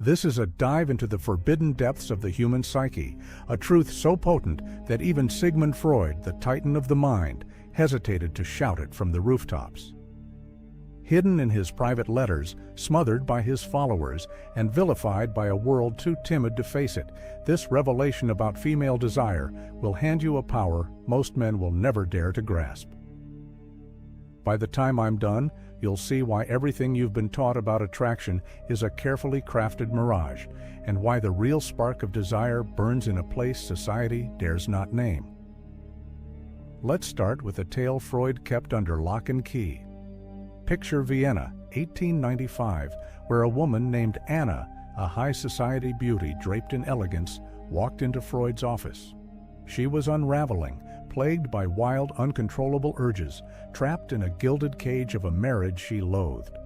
This is a dive into the forbidden depths of the human psyche, a truth so potent that even Sigmund Freud, the titan of the mind, hesitated to shout it from the rooftops. Hidden in his private letters, smothered by his followers, and vilified by a world too timid to face it, this revelation about female desire will hand you a power most men will never dare to grasp. By the time I'm done, you'll see why everything you've been taught about attraction is a carefully crafted mirage, and why the real spark of desire burns in a place society dares not name. Let's start with a tale Freud kept under lock and key. Picture Vienna, 1895, where a woman named Anna, a high society beauty draped in elegance, walked into Freud's office. She was unraveling, plagued by wild, uncontrollable urges, trapped in a gilded cage of a marriage she loathed.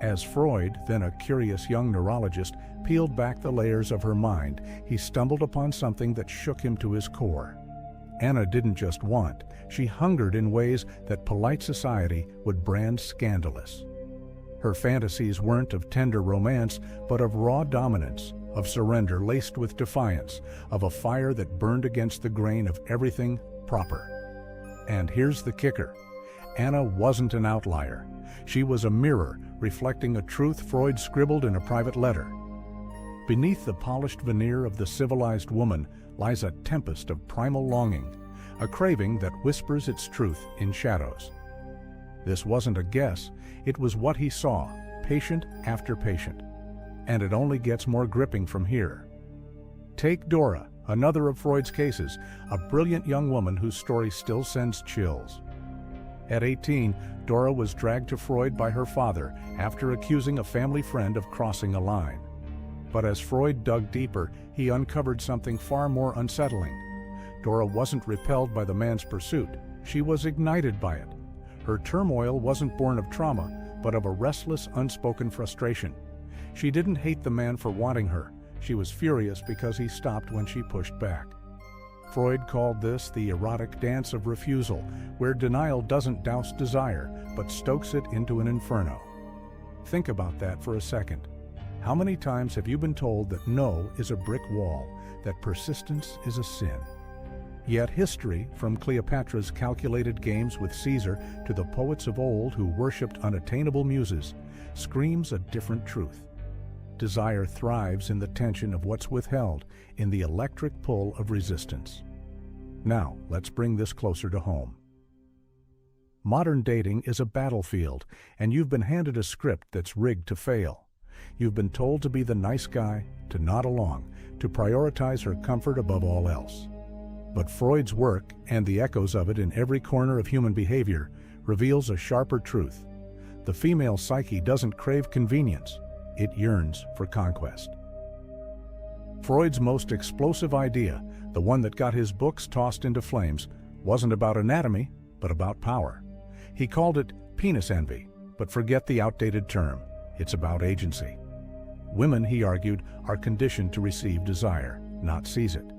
As Freud, then a curious young neurologist, peeled back the layers of her mind, he stumbled upon something that shook him to his core. Anna didn't just want, she hungered in ways that polite society would brand scandalous. Her fantasies weren't of tender romance, but of raw dominance, of surrender laced with defiance, of a fire that burned against the grain of everything proper. And here's the kicker. Anna wasn't an outlier. She was a mirror reflecting a truth Freud scribbled in a private letter. Beneath the polished veneer of the civilized woman lies a tempest of primal longing, a craving that whispers its truth in shadows. This wasn't a guess, it was what he saw, patient after patient. And it only gets more gripping from here. Take Dora, another of Freud's cases, a brilliant young woman whose story still sends chills. At 18, Dora was dragged to Freud by her father after accusing a family friend of crossing a line. But as Freud dug deeper, he uncovered something far more unsettling. Dora wasn't repelled by the man's pursuit, she was ignited by it. Her turmoil wasn't born of trauma, but of a restless, unspoken frustration. She didn't hate the man for wanting her, she was furious because he stopped when she pushed back. Freud called this the erotic dance of refusal, where denial doesn't douse desire, but stokes it into an inferno. Think about that for a second. How many times have you been told that no is a brick wall, that persistence is a sin? Yet history, from Cleopatra's calculated games with Caesar to the poets of old who worshipped unattainable muses, screams a different truth. Desire thrives in the tension of what's withheld, in the electric pull of resistance. Now, let's bring this closer to home. Modern dating is a battlefield, and you've been handed a script that's rigged to fail. You've been told to be the nice guy, to nod along, to prioritize her comfort above all else. But Freud's work, and the echoes of it in every corner of human behavior, reveals a sharper truth. The female psyche doesn't crave convenience, it yearns for conquest. Freud's most explosive idea, the one that got his books tossed into flames, wasn't about anatomy, but about power. He called it penis envy, but forget the outdated term. It's about agency. Women, he argued, are conditioned to receive desire, not seize it.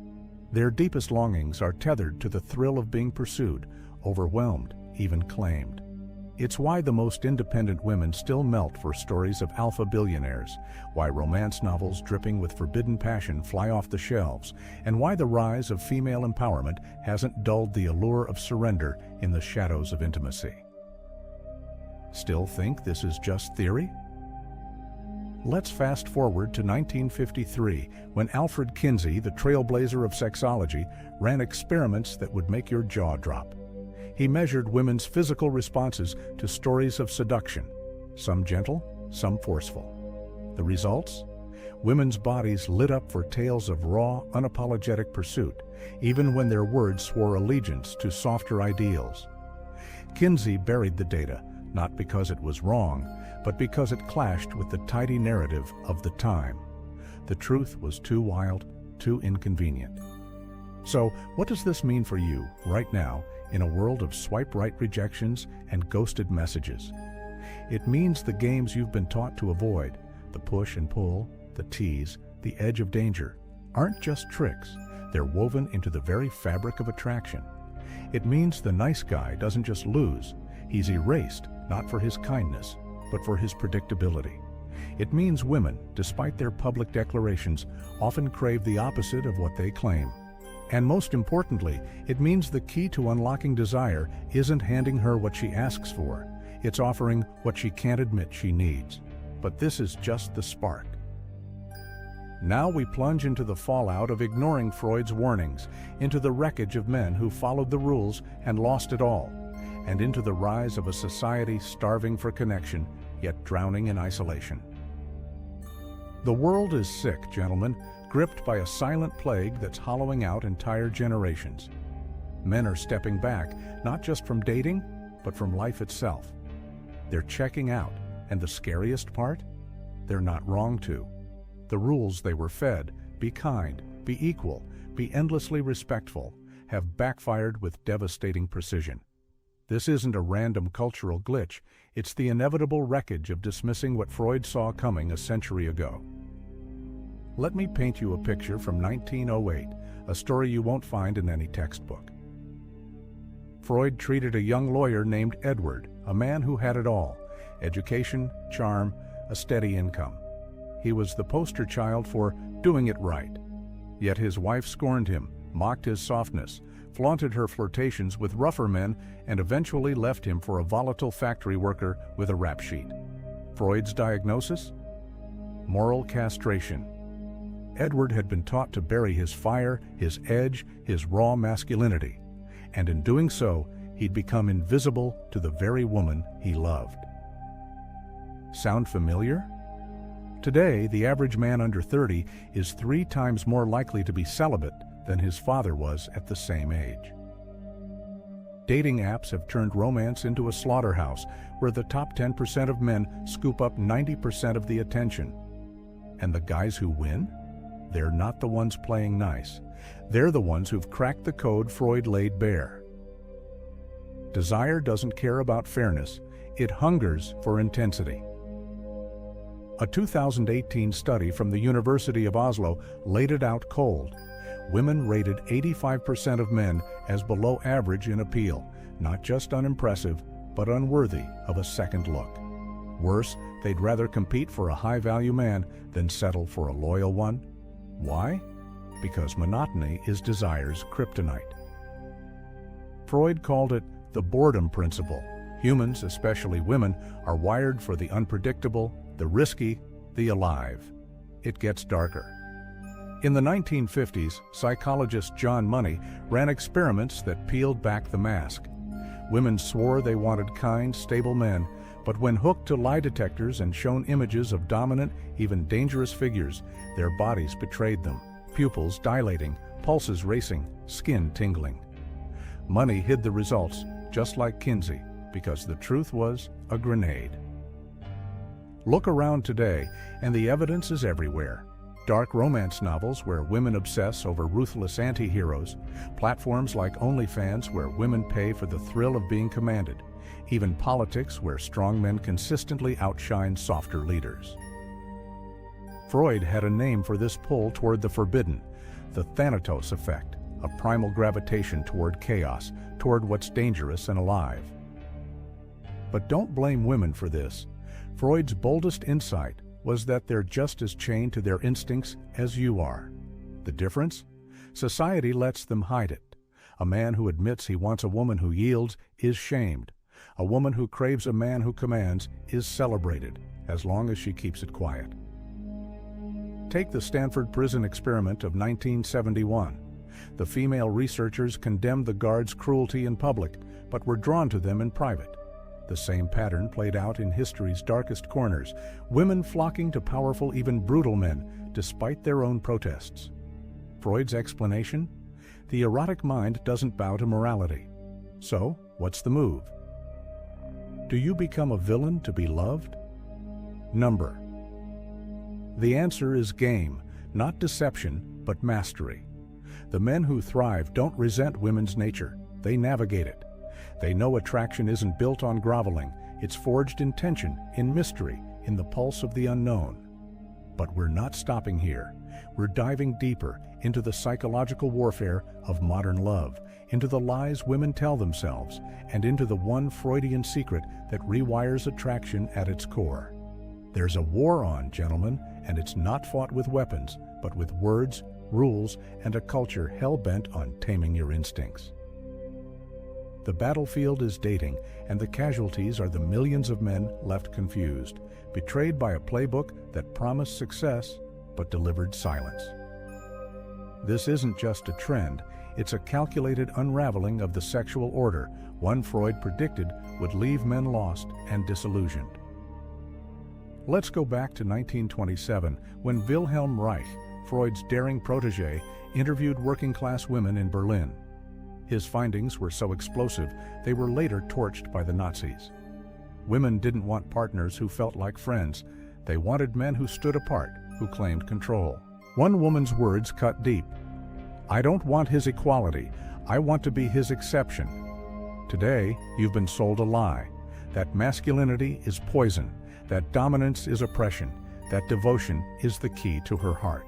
Their deepest longings are tethered to the thrill of being pursued, overwhelmed, even claimed. It's why the most independent women still melt for stories of alpha billionaires, why romance novels dripping with forbidden passion fly off the shelves, and why the rise of female empowerment hasn't dulled the allure of surrender in the shadows of intimacy. Still think this is just theory? Let's fast forward to 1953, when Alfred Kinsey, the trailblazer of sexology, ran experiments that would make your jaw drop. He measured women's physical responses to stories of seduction, some gentle, some forceful. The results? Women's bodies lit up for tales of raw, unapologetic pursuit, even when their words swore allegiance to softer ideals. Kinsey buried the data, not because it was wrong, but because it clashed with the tidy narrative of the time. The truth was too wild, too inconvenient. So, what does this mean for you, right now, in a world of swipe-right rejections and ghosted messages? It means the games you've been taught to avoid, the push and pull, the tease, the edge of danger, aren't just tricks, they're woven into the very fabric of attraction. It means the nice guy doesn't just lose, he's erased, not for his kindness, but for his predictability. It means women, despite their public declarations, often crave the opposite of what they claim. And most importantly, it means the key to unlocking desire isn't handing her what she asks for. It's offering what she can't admit she needs. But this is just the spark. Now we plunge into the fallout of ignoring Freud's warnings, into the wreckage of men who followed the rules and lost it all, and into the rise of a society starving for connection, yet drowning in isolation. The world is sick, gentlemen, gripped by a silent plague that's hollowing out entire generations. Men are stepping back, not just from dating, but from life itself. They're checking out, and the scariest part? They're not wrong to. The rules they were fed, be kind, be equal, be endlessly respectful, have backfired with devastating precision. This isn't a random cultural glitch, it's the inevitable wreckage of dismissing what Freud saw coming a century ago. Let me paint you a picture from 1908, a story you won't find in any textbook. Freud treated a young lawyer named Edward, a man who had it all: education, charm, a steady income. He was the poster child for doing it right. Yet his wife scorned him, mocked his softness, flaunted her flirtations with rougher men, and eventually left him for a volatile factory worker with a rap sheet. Freud's diagnosis? Moral castration. Edward had been taught to bury his fire, his edge, his raw masculinity, and in doing so, he'd become invisible to the very woman he loved. Sound familiar? Today, the average man under 30 is 3 times more likely to be celibate than his father was at the same age. Dating apps have turned romance into a slaughterhouse where the top 10% of men scoop up 90% of the attention. And the guys who win? They're not the ones playing nice. They're the ones who've cracked the code Freud laid bare. Desire doesn't care about fairness. It hungers for intensity. A 2018 study from the University of Oslo laid it out cold. Women rated 85% of men as below average in appeal, not just unimpressive, but unworthy of a second look. Worse, they'd rather compete for a high-value man than settle for a loyal one. Why? Because monotony is desire's kryptonite. Freud called it the boredom principle. Humans, especially women, are wired for the unpredictable, the risky, the alive. It gets darker. In the 1950s, psychologist John Money ran experiments that peeled back the mask. Women swore they wanted kind, stable men, but when hooked to lie detectors and shown images of dominant, even dangerous figures, their bodies betrayed them, pupils dilating, pulses racing, skin tingling. Money hid the results, just like Kinsey, because the truth was a grenade. Look around today, and the evidence is everywhere. Dark romance novels where women obsess over ruthless anti-heroes, platforms like OnlyFans where women pay for the thrill of being commanded, even politics where strong men consistently outshine softer leaders. Freud had a name for this pull toward the forbidden, the Thanatos effect, a primal gravitation toward chaos, toward what's dangerous and alive. But don't blame women for this. Freud's boldest insight was that they're just as chained to their instincts as you are. The difference? Society lets them hide it. A man who admits he wants a woman who yields is shamed. A woman who craves a man who commands is celebrated, as long as she keeps it quiet. Take the Stanford prison experiment of 1971. The female researchers condemned the guards' cruelty in public, but were drawn to them in private. The same pattern played out in history's darkest corners, women flocking to powerful, even brutal men, despite their own protests. Freud's explanation? The erotic mind doesn't bow to morality. So, what's the move? Do you become a villain to be loved? Number. The answer is game, not deception, but mastery. The men who thrive don't resent women's nature. They navigate it. They know attraction isn't built on groveling. It's forged in tension, in mystery, in the pulse of the unknown. But we're not stopping here. We're diving deeper into the psychological warfare of modern love, into the lies women tell themselves, and into the one Freudian secret that rewires attraction at its core. There's a war on, gentlemen, and it's not fought with weapons, but with words, rules, and a culture hell-bent on taming your instincts. The battlefield is dating, and the casualties are the millions of men left confused, betrayed by a playbook that promised success but delivered silence. This isn't just a trend, it's a calculated unraveling of the sexual order, one Freud predicted would leave men lost and disillusioned. Let's go back to 1927, when Wilhelm Reich, Freud's daring protege, interviewed working-class women in Berlin. His findings were so explosive, they were later torched by the Nazis. Women didn't want partners who felt like friends. They wanted men who stood apart, who claimed control. One woman's words cut deep. "I don't want his equality. I want to be his exception." Today, you've been sold a lie. That masculinity is poison, that dominance is oppression, that devotion is the key to her heart.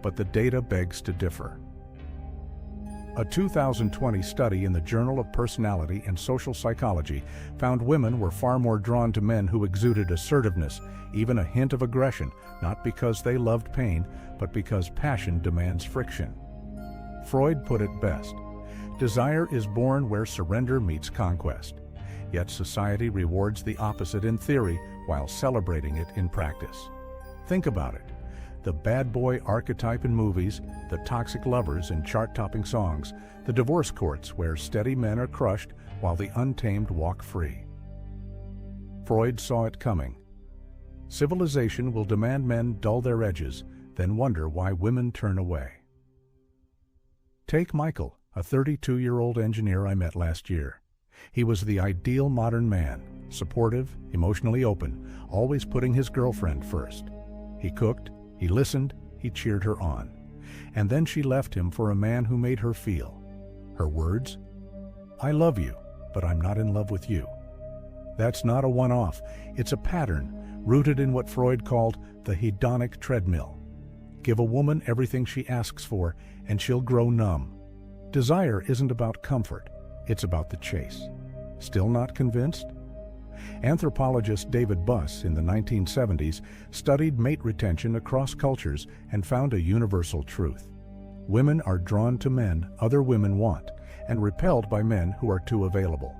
But the data begs to differ. A 2020 study in the Journal of Personality and Social Psychology found women were far more drawn to men who exuded assertiveness, even a hint of aggression, not because they loved pain, but because passion demands friction. Freud put it best: desire is born where surrender meets conquest. Yet society rewards the opposite in theory while celebrating it in practice. Think about it. The bad boy archetype in movies, the toxic lovers in chart-topping songs, the divorce courts where steady men are crushed while the untamed walk free. Freud saw it coming. Civilization will demand men dull their edges, then wonder why women turn away. Take Michael, a 32-year-old engineer I met last year. He was the ideal modern man, supportive, emotionally open, always putting his girlfriend first. He cooked, he listened, he cheered her on. And then she left him for a man who made her feel. Her words? "I love you, but I'm not in love with you." That's not a one-off. It's a pattern rooted in what Freud called the hedonic treadmill. Give a woman everything she asks for, and she'll grow numb. Desire isn't about comfort. It's about the chase. Still not convinced? Anthropologist David Buss in the 1970s studied mate retention across cultures and found a universal truth. Women are drawn to men other women want and repelled by men who are too available.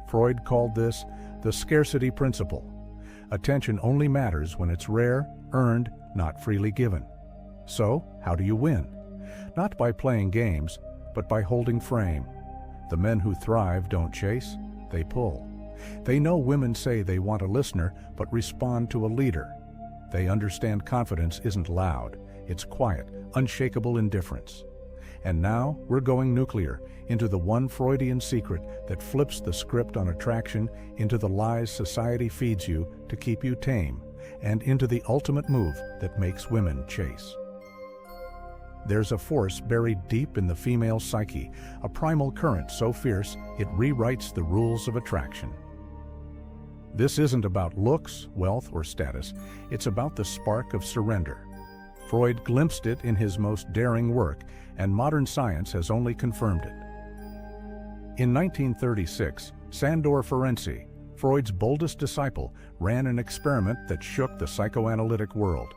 Freud called this the scarcity principle. Attention only matters when it's rare, earned, not freely given. So, how do you win? Not by playing games, but by holding frame. The men who thrive don't chase, they pull. They know women say they want a listener, but respond to a leader. They understand confidence isn't loud, it's quiet, unshakable indifference. And now we're going nuclear, into the one Freudian secret that flips the script on attraction, into the lies society feeds you to keep you tame, and into the ultimate move that makes women chase. There's a force buried deep in the female psyche, a primal current so fierce it rewrites the rules of attraction. This isn't about looks, wealth, or status. It's about the spark of surrender. Freud glimpsed it in his most daring work, and modern science has only confirmed it. In 1936, Sandor Ferenczi, Freud's boldest disciple, ran an experiment that shook the psychoanalytic world.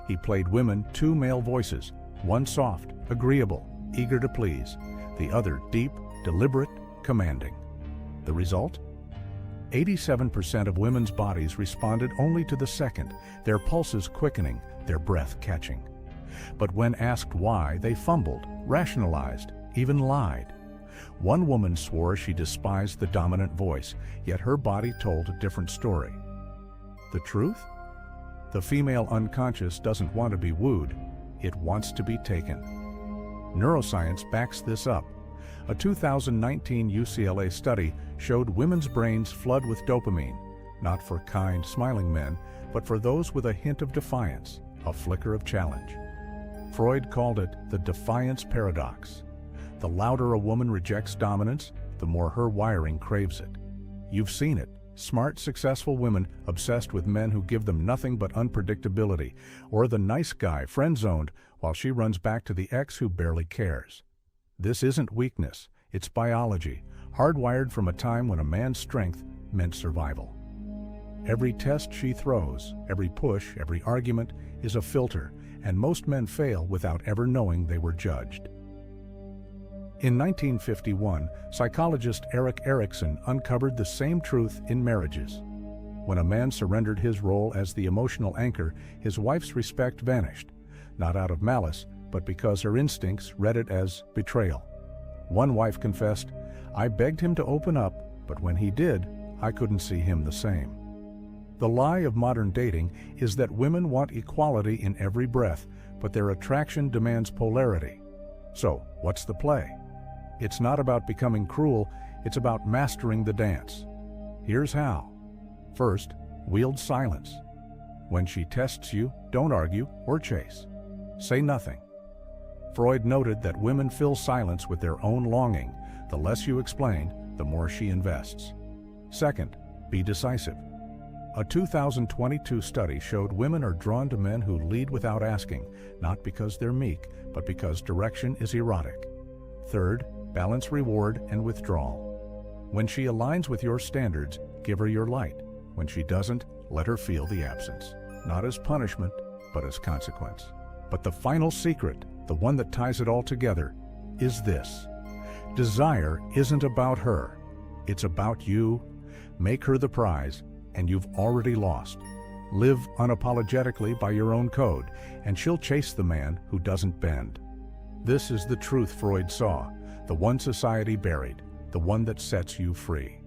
He played women two male voices, one soft, agreeable, eager to please, the other deep, deliberate, commanding. The result? 87% of women's bodies responded only to the second, their pulses quickening, their breath catching. But when asked why, they fumbled, rationalized, even lied. One woman swore she despised the dominant voice, yet her body told a different story. The truth? The female unconscious doesn't want to be wooed, it wants to be taken. Neuroscience backs this up. A 2019 UCLA study showed women's brains flood with dopamine, not for kind, smiling men, but for those with a hint of defiance, a flicker of challenge. Freud called it the defiance paradox. The louder a woman rejects dominance, the more her wiring craves it. You've seen it. Smart, successful women obsessed with men who give them nothing but unpredictability, or the nice guy friend-zoned while she runs back to the ex who barely cares. This isn't weakness, it's biology, hardwired from a time when a man's strength meant survival. Every test she throws, every push, every argument is a filter, and most men fail without ever knowing they were judged. In 1951, psychologist Erik Erikson uncovered the same truth in marriages. When a man surrendered his role as the emotional anchor, his wife's respect vanished, not out of malice, but because her instincts read it as betrayal. One wife confessed, "I begged him to open up, but when he did, I couldn't see him the same." The lie of modern dating is that women want equality in every breath, but their attraction demands polarity. So, what's the play? It's not about becoming cruel, it's about mastering the dance. Here's how. First, wield silence. When she tests you, don't argue or chase. Say nothing. Freud noted that women fill silence with their own longing. The less you explain, the more she invests. Second, be decisive. A 2022 study showed women are drawn to men who lead without asking, not because they're meek, but because direction is erotic. Third, balance reward and withdrawal. When she aligns with your standards, give her your light. When she doesn't, let her feel the absence, not as punishment, but as consequence. But the final secret, the one that ties it all together, is this. Desire isn't about her. It's about you. Make her the prize, and you've already lost. Live unapologetically by your own code, and she'll chase the man who doesn't bend. This is the truth Freud saw, the one society buried, the one that sets you free.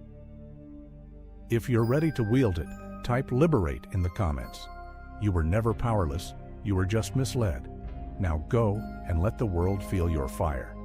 If you're ready to wield it, type "liberate" in the comments. You were never powerless, you were just misled. Now go and let the world feel your fire.